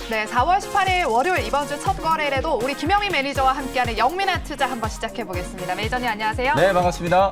네, 4월 18일 월요일 이번 주 첫 거래일에도 우리 김영민 매니저와 함께하는 영민의 투자 한번 시작해 보겠습니다. 매니저님 안녕하세요. 네, 반갑습니다.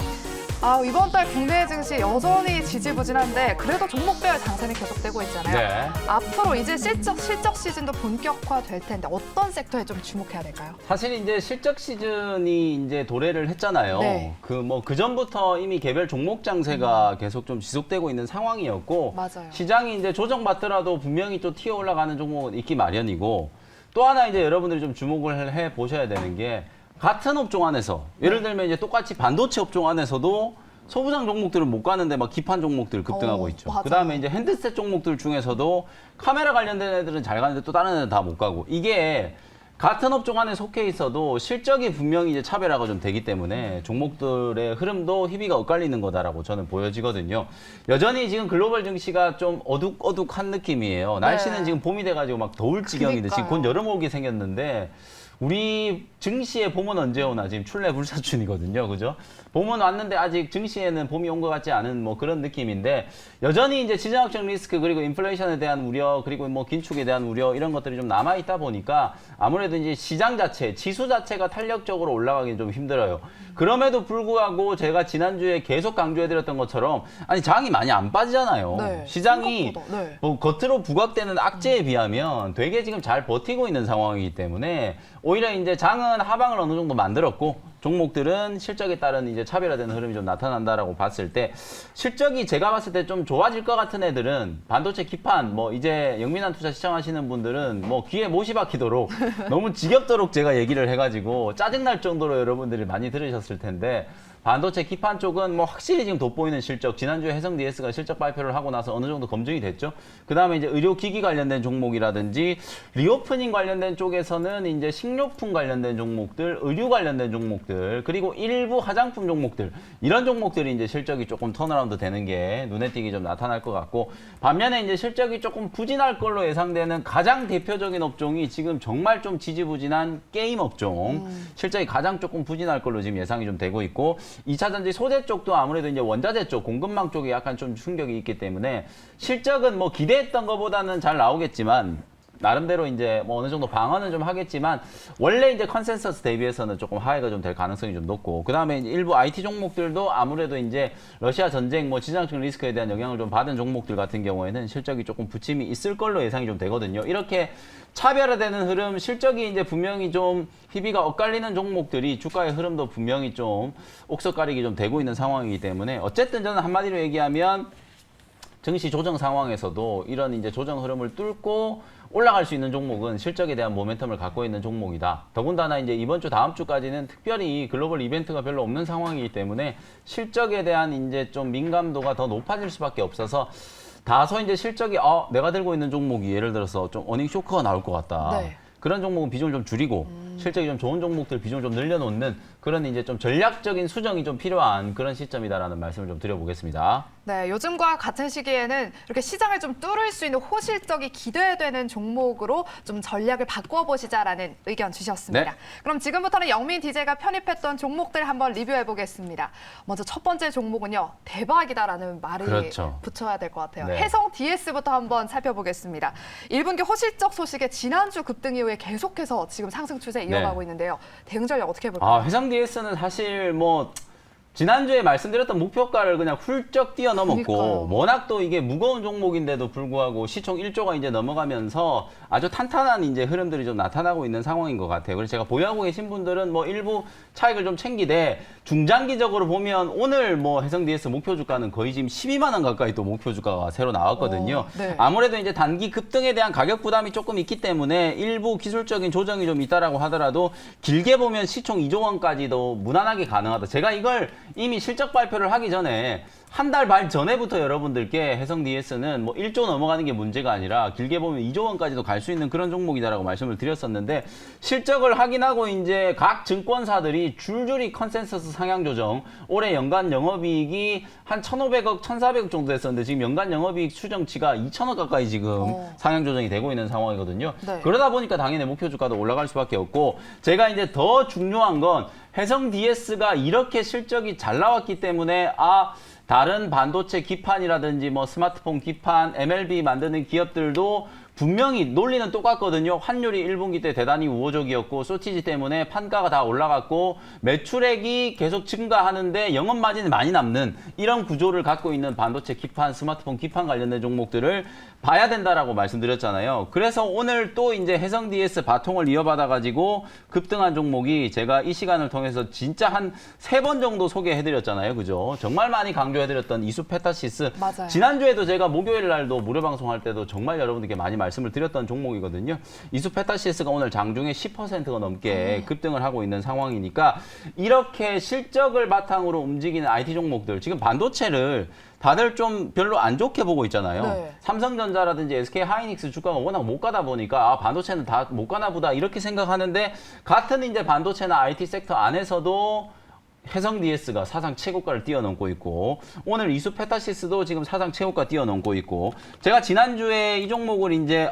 이번 달 국내 증시 여전히 지지부진한데 그래도 종목별 장세는 계속되고 있잖아요. 네. 앞으로 이제 실적 시즌도 본격화될 텐데 어떤 섹터에 좀 주목해야 될까요? 사실 이제 실적 시즌이 이제 도래를 했잖아요. 네. 그 전부터 이미 개별 종목 장세가 계속 좀 지속되고 있는 상황이었고, 맞아요. 시장이 이제 조정받더라도 분명히 또 튀어 올라가는 종목은 있기 마련이고, 또 하나 이제 여러분들이 좀 주목을 해 보셔야 되는 게, 같은 업종 안에서 예를 들면 이제 똑같이 반도체 업종 안에서도 소부장 종목들은 못 가는데 막 기판 종목들 급등하고 있죠. 맞아요. 그다음에 이제 핸드셋 종목들 중에서도 카메라 관련된 애들은 잘 가는데 또 다른 애들은 다 못 가고, 이게 같은 업종 안에 속해 있어도 실적이 분명히 이제 차별화가 좀 되기 때문에 종목들의 흐름도 희비가 엇갈리는 거다라고 저는 보여지거든요. 여전히 지금 글로벌 증시가 좀 어둑어둑한 느낌이에요. 날씨는 지금 봄이 돼가지고 막 더울 지경인데 지금 곧 여름 오기 생겼는데, 우리 증시에 봄은 언제 오나 지금 출래불사춘이거든요. 그죠? 봄은 왔는데 아직 증시에는 봄이 온 것 같지 않은 뭐 그런 느낌인데, 여전히 이제 지정학적 리스크, 그리고 인플레이션에 대한 우려, 그리고 뭐 긴축에 대한 우려, 이런 것들이 좀 남아 있다 보니까 아무래도 이제 시장 자체, 지수 자체가 탄력적으로 올라가기 좀 힘들어요. 그럼에도 불구하고 제가 지난주에 계속 강조해드렸던 것처럼, 아니 장이 많이 안 빠지잖아요. 네, 시장이 생각보다, 네. 뭐 겉으로 부각되는 악재에 비하면 되게 지금 잘 버티고 있는 상황이기 때문에, 오히려 이제 장은 하방을 어느 정도 만들었고 종목들은 실적에 따른 이제 차별화되는 흐름이 좀 나타난다라고 봤을 때, 실적이 제가 봤을 때 좀 좋아질 것 같은 애들은 반도체 기판, 뭐 이제 영민한 투자 시청하시는 분들은 뭐 귀에 못이 박히도록 너무 지겹도록 제가 얘기를 해가지고 짜증날 정도로 여러분들이 많이 들으셨을 텐데, 반도체 기판 쪽은 뭐 확실히 지금 돋보이는 실적, 지난주에 해성 DS가 실적 발표를 하고 나서 어느 정도 검증이 됐죠. 그 다음에 이제 의료기기 관련된 종목이라든지 리오프닝 관련된 쪽에서는 이제 식료품 관련된 종목들, 의류 관련된 종목들, 그리고 일부 화장품 종목들, 이런 종목들이 이제 실적이 조금 턴어라운드 되는 게 눈에 띄게 좀 나타날 것 같고, 반면에 이제 실적이 조금 부진할 걸로 예상되는 가장 대표적인 업종이 지금 정말 좀 지지부진한 게임 업종, 실적이 가장 조금 부진할 걸로 지금 예상이 좀 되고 있고, 2차 전지 소재 쪽도 아무래도 이제 원자재 쪽, 공급망 쪽에 약간 좀 충격이 있기 때문에 실적은 뭐 기대했던 것보다는 잘 나오겠지만, 나름대로 이제 뭐 어느 정도 방어는 좀 하겠지만, 원래 이제 컨센서스 대비해서는 조금 하회가 좀 될 가능성이 좀 높고, 그 다음에 일부 IT 종목들도 아무래도 이제 러시아 전쟁, 뭐 지정학적 리스크에 대한 영향을 좀 받은 종목들 같은 경우에는 실적이 조금 부침이 있을 걸로 예상이 좀 되거든요. 이렇게 차별화되는 흐름, 실적이 이제 분명히 좀 희비가 엇갈리는 종목들이 주가의 흐름도 분명히 좀 옥석가리기 좀 되고 있는 상황이기 때문에, 어쨌든 저는 한마디로 얘기하면 증시 조정 상황에서도 이런 이제 조정 흐름을 뚫고 올라갈 수 있는 종목은 실적에 대한 모멘텀을 갖고 있는 종목이다. 더군다나 이제 이번 주 다음 주까지는 특별히 글로벌 이벤트가 별로 없는 상황이기 때문에 실적에 대한 이제 좀 민감도가 더 높아질 수밖에 없어서, 다소 이제 실적이 내가 들고 있는 종목이 예를 들어서 좀 어닝 쇼크가 나올 것 같다. 네. 그런 종목은 비중을 좀 줄이고 실적이 좀 좋은 종목들 비중을 좀 늘려놓는 그런 이제 좀 전략적인 수정이 좀 필요한 그런 시점이다라는 말씀을 좀 드려보겠습니다. 네, 요즘과 같은 시기에는 이렇게 시장을 좀 뚫을 수 있는 호실적이 기대되는 종목으로 좀 전략을 바꿔보시자라는 의견 주셨습니다. 네. 그럼 지금부터는 영민 DJ가 편입했던 종목들 한번 리뷰해 보겠습니다. 먼저 첫 번째 종목은요, 대박이다라는 말이 그렇죠. 붙여야 될 것 같아요. 네. 해성 DS부터 한번 살펴보겠습니다. 1분기 호실적 소식에 지난주 급등 이후에 계속해서 지금 상승 추세 이어가고 있는데요. 대응 전략 어떻게 해볼까요? 해상 DS는 사실 뭐 지난주에 말씀드렸던 목표가를 그냥 훌쩍 뛰어넘었고, 그러니까요. 워낙 또 이게 무거운 종목인데도 불구하고 시총 1조가 이제 넘어가면서 아주 탄탄한 이제 흐름들이 좀 나타나고 있는 상황인 것 같아요. 그래서 제가 보유하고 계신 분들은 뭐 일부 차익을 좀 챙기되, 중장기적으로 보면 오늘 뭐 해성 DS 목표 주가는 거의 지금 12만 원 가까이 또 목표 주가가 새로 나왔거든요. 네. 아무래도 이제 단기 급등에 대한 가격 부담이 조금 있기 때문에 일부 기술적인 조정이 좀 있다라고 하더라도 길게 보면 시총 2조 원까지도 무난하게 가능하다. 제가 이걸 이미 실적 발표를 하기 전에 한 달 반 전에부터 여러분들께 해성 DS는 뭐 1조 넘어가는 게 문제가 아니라 길게 보면 2조 원까지도 갈 수 있는 그런 종목이다라고 말씀을 드렸었는데, 실적을 확인하고 이제 각 증권사들이 줄줄이 컨센서스 상향 조정, 올해 연간 영업이익이 한 1,500억, 1,400억 정도 됐었는데 지금 연간 영업이익 추정치가 2,000억 가까이 지금 상향 조정이 되고 있는 상황이거든요. 네. 그러다 보니까 당연히 목표 주가도 올라갈 수밖에 없고, 제가 이제 더 중요한 건 해성 DS가 이렇게 실적이 잘 나왔기 때문에 다른 반도체 기판이라든지 뭐 스마트폰 기판, MLB 만드는 기업들도 분명히 논리는 똑같거든요. 환율이 1분기 때 대단히 우호적이었고 쇼티지 때문에 판가가 다 올라갔고 매출액이 계속 증가하는데 영업 마진이 많이 남는 이런 구조를 갖고 있는 반도체 기판, 스마트폰 기판 관련된 종목들을 봐야 된다라고 말씀드렸잖아요. 그래서 오늘 또 이제 해성 DS 바통을 이어받아 가지고 급등한 종목이 제가 이 시간을 통해서 진짜 한 3번 정도 소개해드렸잖아요. 그죠? 정말 많이 강조해드렸던 이수페타시스. 맞아요. 지난주에도 제가 목요일 날도 무료 방송할 때도 정말 여러분들께 많이 말씀을 드렸던 종목이거든요. 이수페타시스가 오늘 장중에 10%가 넘게 급등을 하고 있는 상황이니까 이렇게 실적을 바탕으로 움직이는 IT 종목들, 지금 반도체를 다들 좀 별로 안 좋게 보고 있잖아요. 네. 삼성전자라든지 SK 하이닉스 주가가 워낙 못 가다 보니까 아, 반도체는 다 못 가나 보다 이렇게 생각하는데 같은 이제 반도체나 IT 섹터 안에서도 해성 DS가 사상 최고가를 뛰어넘고 있고 오늘 이수페타시스도 지금 사상 최고가 뛰어넘고 있고 제가 지난주에 이 종목을 이제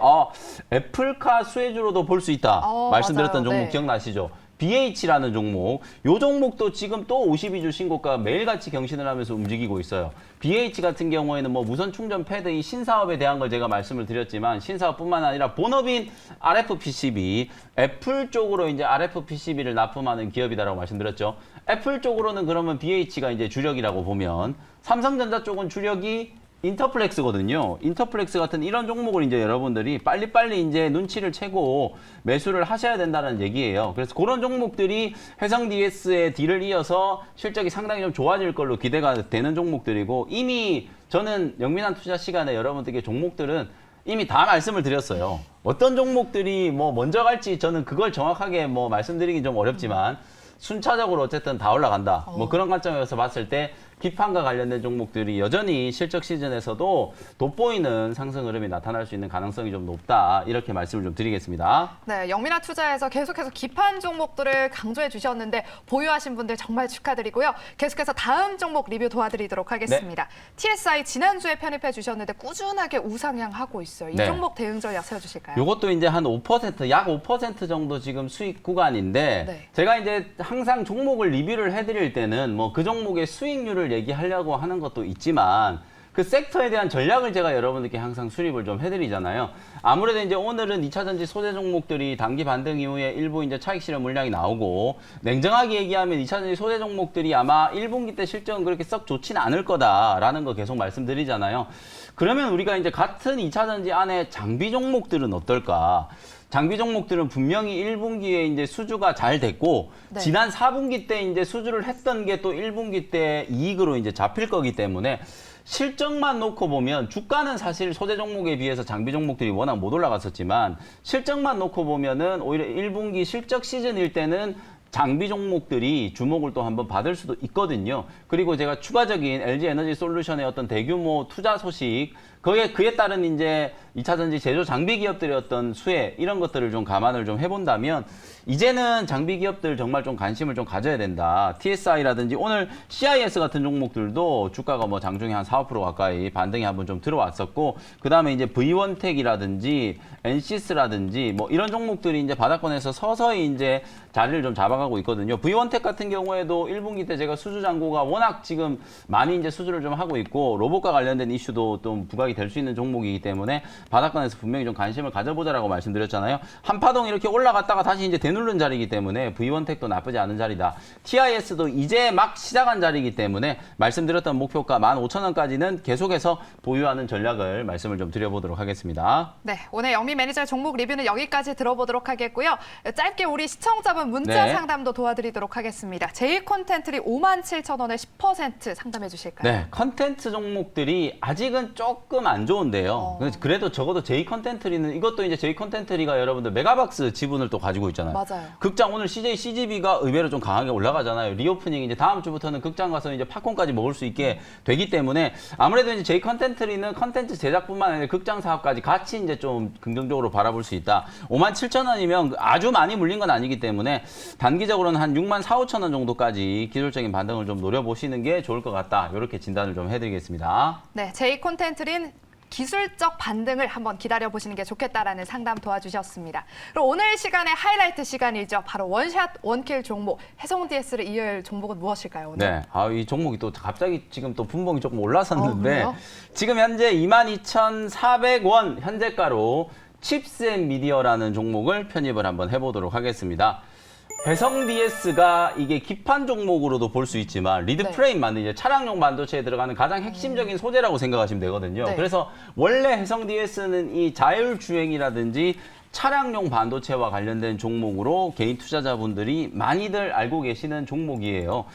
애플카 수혜주로도 볼 수 있다 말씀드렸던 맞아요. 종목 네. 기억나시죠? BH라는 종목, 요 종목도 지금 또 52주 신고가 매일같이 경신을 하면서 움직이고 있어요. BH 같은 경우에는 뭐 무선 충전 패드 이 신사업에 대한 걸 제가 말씀을 드렸지만 신사업뿐만 아니라 본업인 RFPCB, 애플 쪽으로 이제 RFPCB를 납품하는 기업이다라고 말씀드렸죠. 애플 쪽으로는 그러면 BH가 이제 주력이라고 보면 삼성전자 쪽은 주력이 인터플렉스거든요. 인터플렉스 같은 이런 종목을 이제 여러분들이 빨리빨리 이제 눈치를 채고 매수를 하셔야 된다는 얘기예요. 그래서 그런 종목들이 해성 DS의 뒤를 이어서 실적이 상당히 좀 좋아질 걸로 기대가 되는 종목들이고 이미 저는 영민한 투자 시간에 여러분들께 종목들은 이미 다 말씀을 드렸어요. 어떤 종목들이 뭐 먼저 갈지 저는 그걸 정확하게 뭐 말씀드리긴 좀 어렵지만 순차적으로 어쨌든 다 올라간다. 뭐 그런 관점에서 봤을 때 기판과 관련된 종목들이 여전히 실적 시즌에서도 돋보이는 상승 흐름이 나타날 수 있는 가능성이 좀 높다. 이렇게 말씀을 좀 드리겠습니다. 네, 영민한 투자에서 계속해서 기판 종목들을 강조해 주셨는데 보유하신 분들 정말 축하드리고요. 계속해서 다음 종목 리뷰 도와드리도록 하겠습니다. TSI 지난주에 편입해 주셨는데 꾸준하게 우상향하고 있어요. 이 네. 종목 대응 전략 세워주실까요? 요것도 이제 한 5%, 약 5% 정도 지금 수익 구간인데 네. 제가 이제 항상 종목을 리뷰를 해드릴 때는 뭐 그 종목의 수익률을 얘기하려고 하는 것도 있지만 그 섹터에 대한 전략을 제가 여러분들께 항상 수립을 좀 해드리잖아요. 아무래도 이제 오늘은 2차전지 소재 종목들이 단기 반등 이후에 일부 이제 차익 실현 물량이 나오고 냉정하게 얘기하면 2차전지 소재 종목들이 아마 1분기 때 실적은 그렇게 썩 좋지는 않을 거다라는 거 계속 말씀드리잖아요. 그러면 우리가 이제 같은 2차전지 안에 장비 종목들은 어떨까? 장비 종목들은 분명히 1분기에 이제 수주가 잘 됐고 네. 지난 4분기 때 이제 수주를 했던 게 또 1분기 때 이익으로 이제 잡힐 거기 때문에 실적만 놓고 보면 주가는 사실 소재 종목에 비해서 장비 종목들이 워낙 못 올라갔었지만 실적만 놓고 보면은 오히려 1분기 실적 시즌일 때는 장비 종목들이 주목을 또 한번 받을 수도 있거든요. 그리고 제가 추가적인 LG 에너지 솔루션의 어떤 대규모 투자 소식, 그에 따른 이제 2차전지 제조 장비 기업들의 어떤 수혜, 이런 것들을 좀 감안을 좀 해본다면 이제는 장비 기업들 정말 좀 관심을 좀 가져야 된다. TSI라든지 오늘 CIS 같은 종목들도 주가가 뭐 장중에 한 4, 5% 가까이 반등이 한번 좀 들어왔었고, 그 다음에 이제 V1텍이라든지 엔시스라든지 뭐 이런 종목들이 이제 바닥권에서 서서히 이제 자리를 좀 잡아가고 있거든요. V1텍 같은 경우에도 1분기 때 제가 수주 잔고가 워낙 지금 많이 이제 수주를 좀 하고 있고 로봇과 관련된 이슈도 좀 부각이 될 수 있는 종목이기 때문에 바닥권에서 분명히 좀 관심을 가져보자라고 말씀드렸잖아요. 한파동 이렇게 올라갔다가 다시 이제 되누른 자리이기 때문에 V1텍도 나쁘지 않은 자리다. TIS도 이제 막 시작한 자리이기 때문에 말씀드렸던 목표가 15,000원까지는 계속해서 보유하는 전략을 말씀을 좀 드려보도록 하겠습니다. 네, 오늘 영미 매니저의 종목 리뷰는 여기까지 들어보도록 하겠고요. 짧게 우리 시청자분 문자 네. 상담도 도와드리도록 하겠습니다. J콘텐트리 57,000원에 10% 상담해 주실까요? 네, 컨텐츠 종목들이 아직은 조금 안 좋은데요. 그래도 적어도 J컨텐트리는 이것도 이제 J컨텐트리가 여러분들 메가박스 지분을 또 가지고 있잖아요. 맞아요. 극장 오늘 CJ CGV가 의외로 좀 강하게 올라가잖아요. 리오프닝 이제 다음 주부터는 극장 가서 이제 팝콘까지 먹을 수 있게 되기 때문에 아무래도 이제 J컨텐트리는 컨텐츠 제작뿐만 아니라 극장 사업까지 같이 이제 좀 긍정적으로 바라볼 수 있다. 57,000원이면 아주 많이 물린 건 아니기 때문에 단기적으로는 한 64,000원 정도까지 기술적인 반등을 좀 노려보시는 게 좋을 것 같다. 이렇게 진단을 좀 해드리겠습니다. 네, J콘텐트린 기술적 반등을 한번 기다려보시는 게 좋겠다라는 상담 도와주셨습니다. 그럼 오늘 시간의 하이라이트 시간이죠. 바로 원샷 원킬 종목, 해성 DS를 이을 종목은 무엇일까요? 오늘? 네, 이 종목이 또 갑자기 지금 또 분봉이 조금 올라섰는데 그래요? 지금 현재 22,400원 현재가로 칩셋 미디어라는 종목을 편입을 한번 해보도록 하겠습니다. 해성 DS가 이게 기판 종목으로도 볼 수 있지만 리드 네. 프레임 만든 이제 차량용 반도체에 들어가는 가장 핵심적인 소재라고 생각하시면 되거든요. 네. 그래서 원래 해성 DS는 이 자율주행이라든지 차량용 반도체와 관련된 종목으로 개인 투자자분들이 많이들 알고 계시는 종목이에요.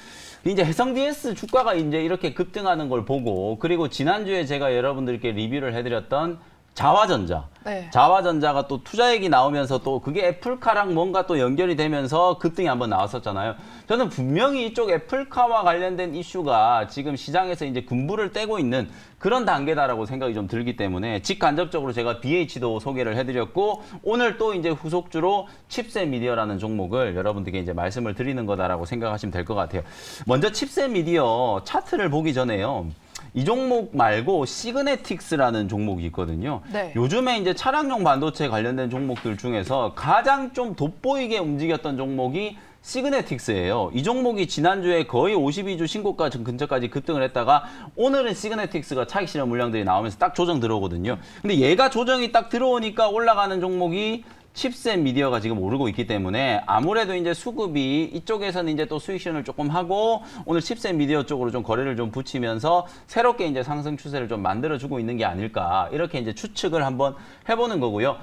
이제 해성 DS 주가가 이제 이렇게 급등하는 걸 보고, 그리고 지난주에 제가 여러분들께 리뷰를 해드렸던 자화전자. 네. 자화전자가 또 투자액이 나오면서 또 그게 애플카랑 뭔가 또 연결이 되면서 급등이 한번 나왔었잖아요. 저는 분명히 이쪽 애플카와 관련된 이슈가 지금 시장에서 이제 군부를 떼고 있는 그런 단계다라고 생각이 좀 들기 때문에 직간접적으로 제가 BH도 소개를 해드렸고, 오늘 또 이제 후속주로 칩셋 미디어라는 종목을 여러분들께 이제 말씀을 드리는 거다라고 생각하시면 될 것 같아요. 먼저 칩셋 미디어 차트를 보기 전에요. 이 종목 말고 시그네틱스라는 종목이 있거든요. 네. 요즘에 이제 차량용 반도체 관련된 종목들 중에서 가장 좀 돋보이게 움직였던 종목이 시그네틱스예요. 이 종목이 지난주에 거의 52주 신고가 근처까지 급등을 했다가 오늘은 시그네틱스가 차익 실현 물량들이 나오면서 딱 조정 들어오거든요. 근데 얘가 조정이 딱 들어오니까 올라가는 종목이 칩셋 미디어가 지금 오르고 있기 때문에 아무래도 이제 수급이 이쪽에서는 이제 또 수익 실현을 조금 하고 오늘 칩셋 미디어 쪽으로 좀 거래를 좀 붙이면서 새롭게 이제 상승 추세를 좀 만들어주고 있는 게 아닐까, 이렇게 이제 추측을 한번 해보는 거고요.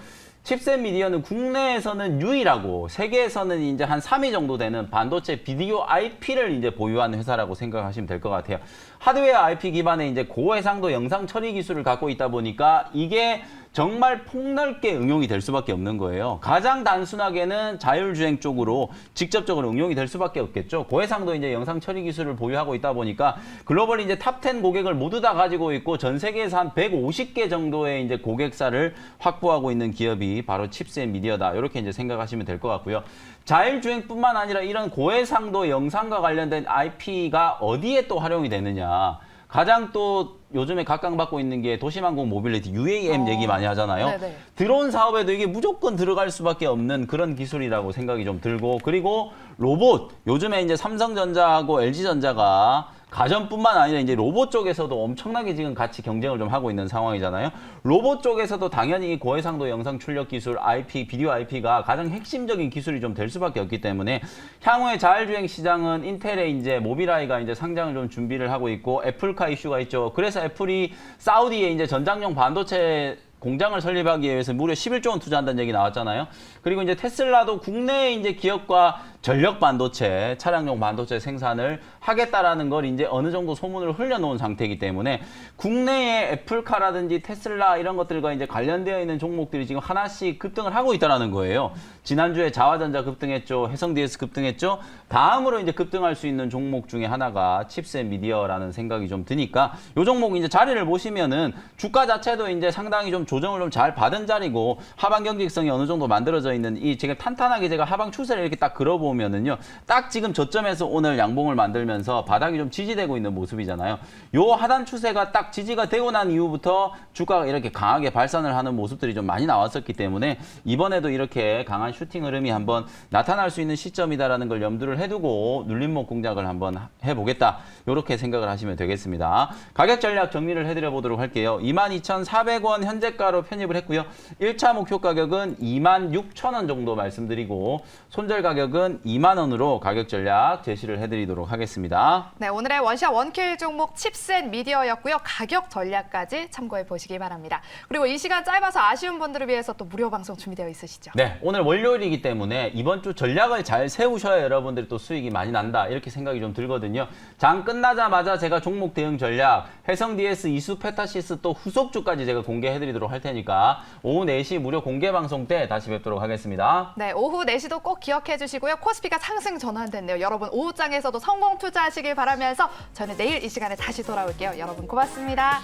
칩셋 미디어는 국내에서는 유일하고 세계에서는 이제 한 3위 정도 되는 반도체 비디오 IP를 이제 보유하는 회사라고 생각하시면 될 것 같아요. 하드웨어 IP 기반의 이제 고해상도 영상 처리 기술을 갖고 있다 보니까 이게 정말 폭넓게 응용이 될 수밖에 없는 거예요. 가장 단순하게는 자율주행 쪽으로 직접적으로 응용이 될 수밖에 없겠죠. 고해상도 이제 영상 처리 기술을 보유하고 있다 보니까 글로벌 이제 탑10 고객을 모두 다 가지고 있고 전 세계에서 한 150개 정도의 이제 고객사를 확보하고 있는 기업이 바로 칩셋 미디어다. 이렇게 이제 생각하시면 될 것 같고요. 자율주행뿐만 아니라 이런 고해상도 영상과 관련된 IP가 어디에 또 활용이 되느냐. 가장 또 요즘에 각광받고 있는 게 도시망공 모빌리티 UAM 얘기 많이 하잖아요. 네네. 드론 사업에도 이게 무조건 들어갈 수밖에 없는 그런 기술이라고 생각이 좀 들고, 그리고 로봇, 요즘에 이제 삼성전자하고 LG전자가 가전뿐만 아니라 이제 로봇 쪽에서도 엄청나게 지금 같이 경쟁을 좀 하고 있는 상황이잖아요. 로봇 쪽에서도 당연히 이 고해상도 영상 출력 기술 IP, 비디오 IP가 가장 핵심적인 기술이 좀 될 수밖에 없기 때문에 향후에 자율주행 시장은 인텔의 이제 모빌아이가 이제 상장을 좀 준비를 하고 있고 애플카 이슈가 있죠. 그래서 애플이 사우디에 이제 전장용 반도체 공장을 설립하기 위해서 무려 11조 원 투자한다는 얘기 나왔잖아요. 그리고 이제 테슬라도 국내에 이제 기업과 전력 반도체, 차량용 반도체 생산을 하겠다라는 걸 이제 어느 정도 소문을 흘려놓은 상태이기 때문에 국내에 애플카라든지 테슬라 이런 것들과 이제 관련되어 있는 종목들이 지금 하나씩 급등을 하고 있다라는 거예요. 지난주에 자화전자 급등했죠. 해성 DS 급등했죠. 다음으로 이제 급등할 수 있는 종목 중에 하나가 칩셋 미디어라는 생각이 좀 드니까 이 종목 이제 자리를 보시면은 주가 자체도 이제 상당히 좀 조정을 좀 잘 받은 자리고 하방 경직성이 어느 정도 만들어져 있는 이 제가 탄탄하게 제가 하방 추세를 이렇게 딱 그려보면은요, 딱 지금 저점에서 오늘 양봉을 만들면서 바닥이 좀 지지되고 있는 모습이잖아요. 요 하단 추세가 딱 지지가 되고 난 이후부터 주가가 이렇게 강하게 발산을 하는 모습들이 좀 많이 나왔었기 때문에 이번에도 이렇게 강한 슈팅 흐름이 한번 나타날 수 있는 시점이다라는 걸 염두를 해두고 눌림목 공략을 한번 해보겠다. 이렇게 생각을 하시면 되겠습니다. 가격 전략 정리를 해드려 보도록 할게요. 22,400원 현재가로 편입을 했고요. 1차 목표 가격은 26,000원 정도 말씀드리고 손절 가격은 2만 원으로 가격 전략 제시를 해드리도록 하겠습니다. 네, 오늘의 원샷 원킬 종목 칩셋 미디어였고요. 가격 전략까지 참고해 보시기 바랍니다. 그리고 이 시간 짧아서 아쉬운 분들을 위해서 또 무료 방송 준비되어 있으시죠? 네, 오늘 월요일이기 때문에 이번 주 전략을 잘 세우셔야 여러분들이 또 수익이 많이 난다, 이렇게 생각이 좀 들거든요. 장 끝나자마자 제가 종목 대응 전략, 해성 DS, 이수 페타시스 또 후속주까지 제가 공개해드리도록 할 테니까 오후 4시 무료 공개 방송 때 다시 뵙도록 하겠습니다. 네, 오후 4시도 꼭 기억해 주시고요. 코스피가 상승 전환됐네요. 여러분 오후장에서도 성공 투자하시길 바라면서 저는 내일 이 시간에 다시 돌아올게요. 여러분 고맙습니다.